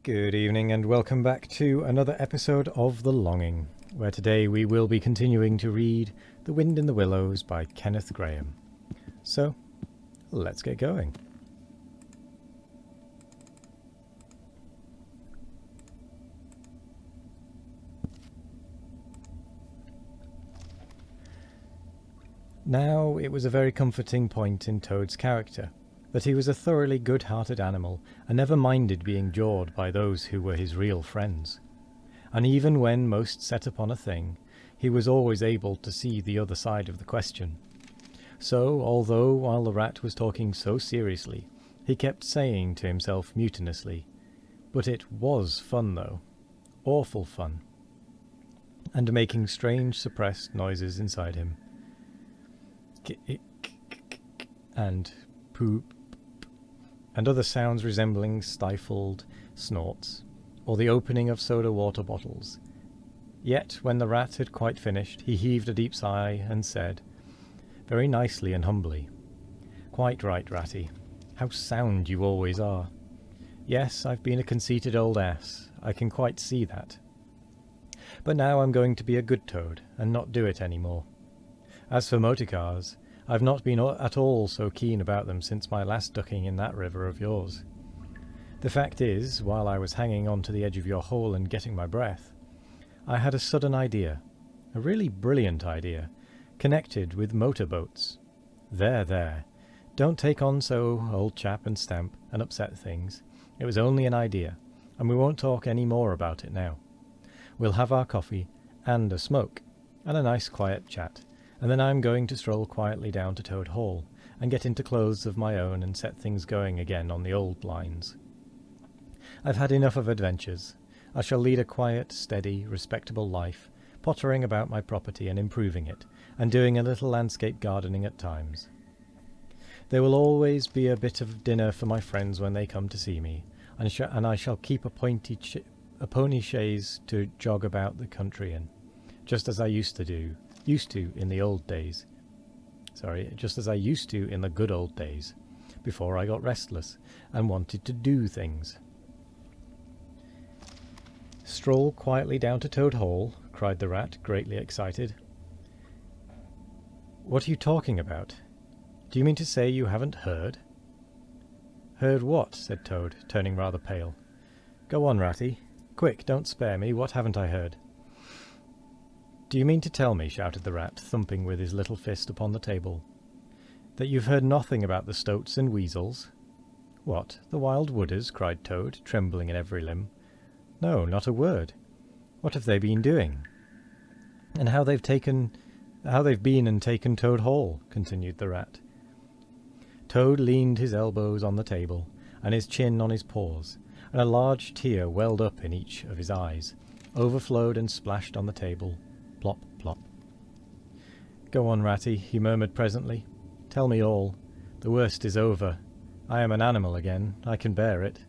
Good evening and welcome back to another episode of The Longing, where today we will be continuing to read The Wind in the Willows by Kenneth Grahame. So, let's get going. Now, it was a very comforting point in Toad's character that he was a thoroughly good-hearted animal and never minded being jawed by those who were his real friends. And even when most set upon a thing, he was always able to see the other side of the question. So, although while the rat was talking so seriously, he kept saying to himself mutinously, "But it was fun though, awful fun," and making strange suppressed noises inside him. And poop, and other sounds resembling stifled snorts, or the opening of soda water bottles. Yet, when the rat had quite finished, he heaved a deep sigh and said, very nicely and humbly, "Quite right, Ratty. How sound you always are. Yes, I've been a conceited old ass, I can quite see that. But now I'm going to be a good toad, and not do it any more. As for motor cars, I've not been at all so keen about them since my last ducking in that river of yours. The fact is, while I was hanging on to the edge of your hole and getting my breath, I had a sudden idea, a really brilliant idea, connected with motorboats. There, don't take on so, old chap, and stamp and upset things. It was only an idea, and we won't talk any more about it now. We'll have our coffee, and a smoke, and a nice quiet chat, and then I'm going to stroll quietly down to Toad Hall, and get into clothes of my own and set things going again on the old lines. I've had enough of adventures. I shall lead a quiet, steady, respectable life, pottering about my property and improving it, and doing a little landscape gardening at times. There will always be a bit of dinner for my friends when they come to see me, and I shall keep a pony chaise to jog about the country in, just as I used to in the old days. Just as I used to in the good old days, before I got restless and wanted to do things." "Stroll quietly down to Toad Hall?" cried the rat, greatly excited. "What are you talking about? Do you mean to say you haven't heard?" "Heard what?" said Toad, turning rather pale. "Go on, Ratty. Quick, don't spare me. What haven't I heard?" "Do you mean to tell me," shouted the rat, thumping with his little fist upon the table, "that you've heard nothing about the stoats and weasels?" "What, the wild wooders?" cried Toad, trembling in every limb. "No, not a word. What have they been doing?" "And how they've been and taken Toad Hall," continued the rat. Toad leaned his elbows on the table, and his chin on his paws, and a large tear welled up in each of his eyes, overflowed and splashed on the table. Plop, plop. "Go on, Ratty," he murmured presently. "Tell me all. The worst is over. I am an animal again. I can bear it."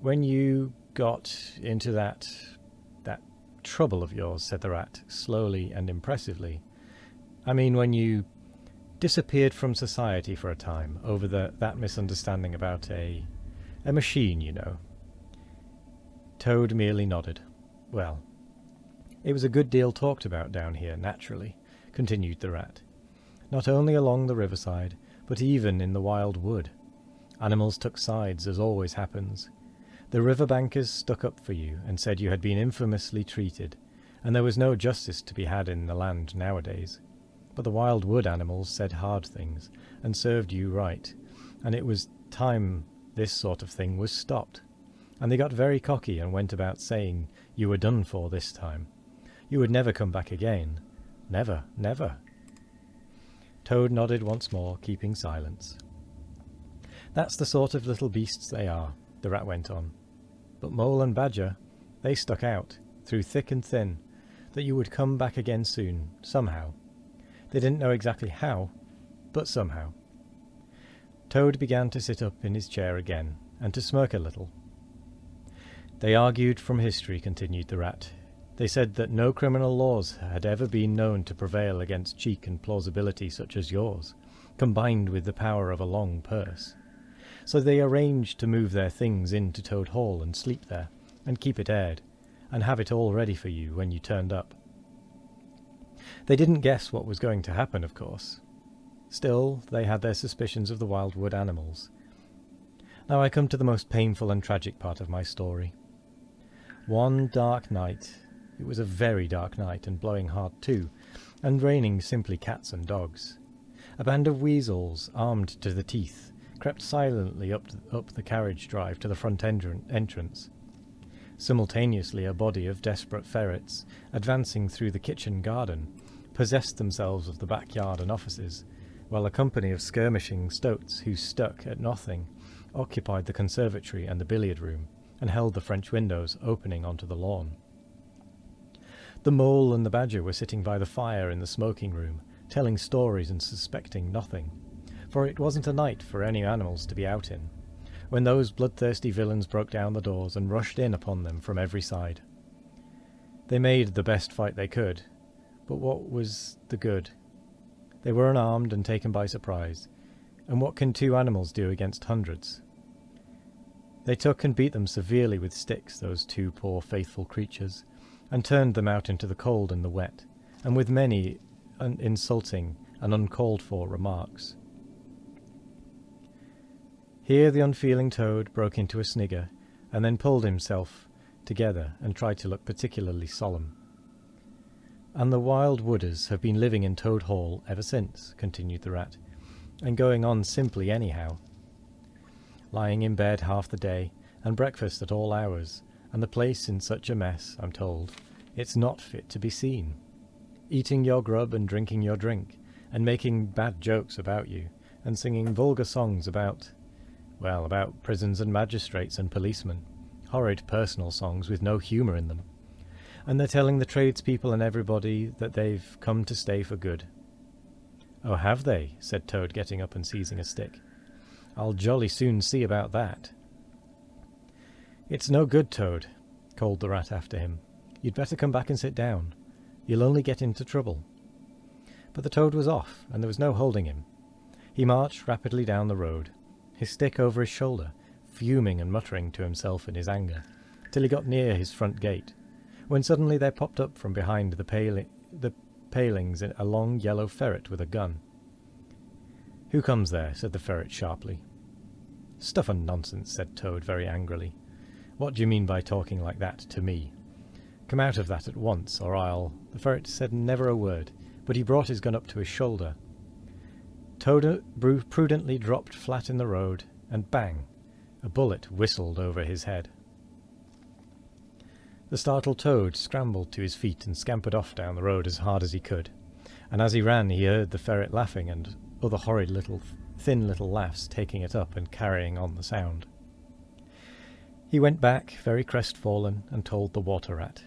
"When you got into that trouble of yours," said the rat, slowly and impressively. "I mean, when you disappeared from society for a time over that misunderstanding about a machine, you know." Toad merely nodded. "Well, it was a good deal talked about down here, naturally," continued the rat. "Not only along the riverside, but even in the wild wood. Animals took sides, as always happens. The river-bankers stuck up for you, and said you had been infamously treated, and there was no justice to be had in the land nowadays. But the wild wood animals said hard things, and served you right, and it was time this sort of thing was stopped. And they got very cocky and went about saying you were done for this time. You would never come back again. Never, never." Toad nodded once more, keeping silence. "That's the sort of little beasts they are," the rat went on. "But Mole and Badger, they stuck out, through thick and thin, that you would come back again soon, somehow. They didn't know exactly how, but somehow." Toad began to sit up in his chair again, and to smirk a little. "They argued from history," continued the rat. "They said that no criminal laws had ever been known to prevail against cheek and plausibility such as yours, combined with the power of a long purse. So they arranged to move their things into Toad Hall and sleep there, and keep it aired, and have it all ready for you when you turned up. They didn't guess what was going to happen, of course. Still, they had their suspicions of the wild wood animals. Now I come to the most painful and tragic part of my story. One dark night, it was a very dark night and blowing hard too, and raining simply cats and dogs, a band of weasels, armed to the teeth, crept silently up the carriage drive to the front entrance. Simultaneously a body of desperate ferrets, advancing through the kitchen garden, possessed themselves of the backyard and offices, while a company of skirmishing stoats who stuck at nothing occupied the conservatory and the billiard room, and held the French windows opening onto the lawn. The mole and the badger were sitting by the fire in the smoking room, telling stories and suspecting nothing, for it wasn't a night for any animals to be out in, when those bloodthirsty villains broke down the doors and rushed in upon them from every side. They made the best fight they could, but what was the good? They were unarmed and taken by surprise, and what can two animals do against hundreds? They took and beat them severely with sticks, those two poor faithful creatures, and turned them out into the cold and the wet, and with many insulting and uncalled-for remarks. Here the unfeeling Toad broke into a snigger, and then pulled himself together and tried to look particularly solemn. "And the wild wooders have been living in Toad Hall ever since," continued the Rat, "and going on simply anyhow. Lying in bed half the day, and breakfast at all hours, and the place in such a mess, I'm told, it's not fit to be seen. Eating your grub and drinking your drink, and making bad jokes about you, and singing vulgar songs about prisons and magistrates and policemen, horrid personal songs with no humour in them. And they're telling the tradespeople and everybody that they've come to stay for good." "Oh, have they?" said Toad, getting up and seizing a stick. "I'll jolly soon see about that." "It's no good, Toad," called the Rat after him. "You'd better come back and sit down. You'll only get into trouble." But the Toad was off, and there was no holding him. He marched rapidly down the road, his stick over his shoulder, fuming and muttering to himself in his anger, till he got near his front gate, when suddenly there popped up from behind the palings a long yellow ferret with a gun. "Who comes there?" said the ferret sharply. "Stuff and nonsense," said Toad very angrily. "What do you mean by talking like that to me? Come out of that at once, or I'll—" The ferret said never a word, but he brought his gun up to his shoulder. Toad prudently dropped flat in the road, and bang! A bullet whistled over his head. The startled Toad scrambled to his feet and scampered off down the road as hard as he could, and as he ran he heard the ferret laughing and other horrid thin little laughs taking it up and carrying on the sound. He went back, very crestfallen, and told the Water Rat.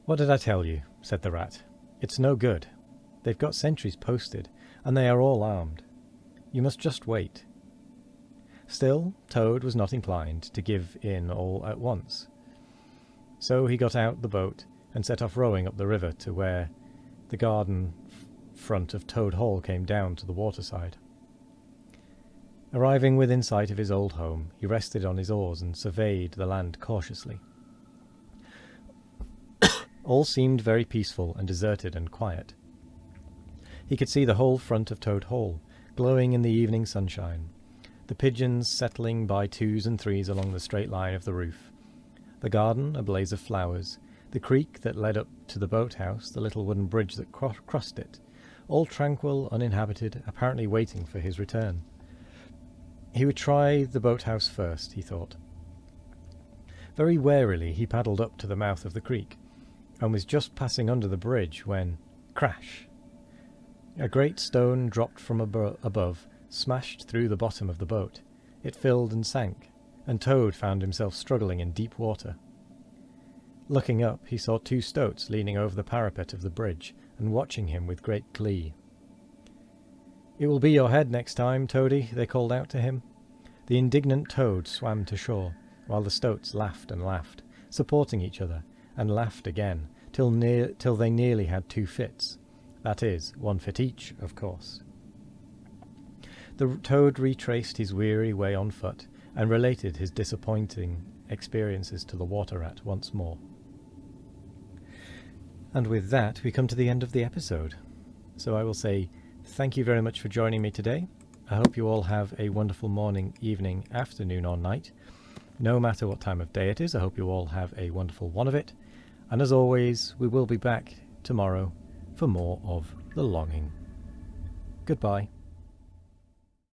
"What did I tell you?" said the Rat. "It's no good. They've got sentries posted, and they are all armed. You must just wait." Still, Toad was not inclined to give in all at once. So he got out the boat and set off rowing up the river to where the garden front of Toad Hall came down to the waterside. Arriving within sight of his old home, he rested on his oars and surveyed the land cautiously. All seemed very peaceful and deserted and quiet. He could see the whole front of Toad Hall, glowing in the evening sunshine, the pigeons settling by twos and threes along the straight line of the roof, the garden a blaze of flowers, the creek that led up to the boathouse, the little wooden bridge that crossed it, all tranquil, uninhabited, apparently waiting for his return. He would try the boathouse first, he thought. Very warily he paddled up to the mouth of the creek, and was just passing under the bridge when, crash! A great stone dropped from above, smashed through the bottom of the boat. It filled and sank, and Toad found himself struggling in deep water. Looking up, he saw two stoats leaning over the parapet of the bridge and watching him with great glee. "It will be your head next time, Toady," they called out to him. The indignant Toad swam to shore, while the stoats laughed and laughed, supporting each other, and laughed again, till they nearly had two fits. That is, one fit each, of course. The toad retraced his weary way on foot, and related his disappointing experiences to the water rat once more. And with that, we come to the end of the episode. So I will say thank you very much for joining me today. I hope you all have a wonderful morning, evening, afternoon, or night. No matter what time of day it is, I hope you all have a wonderful one of it. And as always, we will be back tomorrow for more of The Longing. Goodbye.